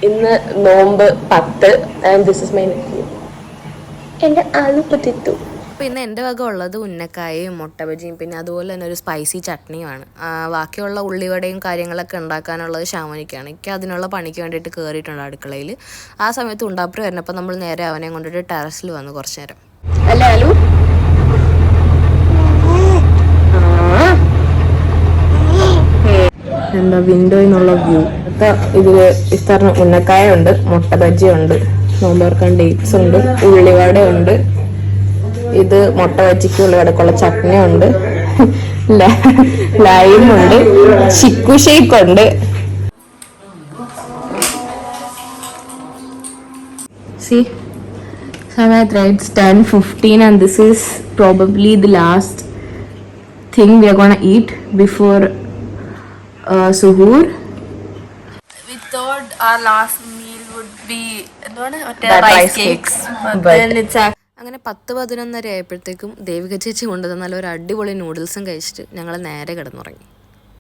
ഇന്ന് നോമ്പ് 10 and this is my nephew. എൻ്റെ ആളു പതിത്തു. അപ്പോൾ ഇന്ന് എൻ്റെ വക ഉള്ളത് ഉന്നക്കായയും മുട്ട ബജിയും പിന്നെ അതുപോലെ തന്നെ ഒരു സ്പൈസി ചട്നിയുമാണ്. ബാക്കിയുള്ള ഉള്ളിവടയും കാര്യങ്ങളൊക്കെ ഉണ്ടാക്കാനുള്ളത് ശാമനിക്കാണ്. എനിക്ക് അതിനുള്ള പണിക്ക് വേണ്ടിയിട്ട് കയറിയിട്ടുണ്ട് അടുക്കളയിൽ. ആ സമയത്ത് ഉണ്ടാപ്പുറം വരുന്നപ്പോൾ നമ്മൾ നേരെ അവനെ കൊണ്ടിട്ട് ടെറസിൽ വന്നു കുറച്ച് നേരം. അല്ല ആലു എന്താ വിൻഡോയിൽ നിന്നുള്ള വ്യൂ. ഇതില് ഇസ്താറിന് ഉന്നക്കായ ഉണ്ട്, മുട്ട ബജി ഉണ്ട്, നോമ്പർക്കാൻ ഡേറ്റ്സ് ഉണ്ട്, ഉള്ളിവട ഉണ്ട്, ഇത് മുട്ട ബജിക്ക് ഉള്ളിവടക്കുള്ള ചട്നി ഉണ്ട്, ലൈമുണ്ട്, ചിക്കു ഷേക്ക് ഉണ്ട്. See, Samantha, it's 10:15 and this is probably the last thing we are gonna eat before suhoor. We thought our last meal would be rice cakes, but then it's അങ്ങനെ 10-11 ആയപ്പോഴത്തേക്കും ദേവിക ചേച്ചി കൊണ്ടുതന്നാൽ ഒരു അടിപൊളി നൂഡിൽസും കഴിച്ചിട്ട് ഞങ്ങൾ നേരെ കിടന്നുറങ്ങി.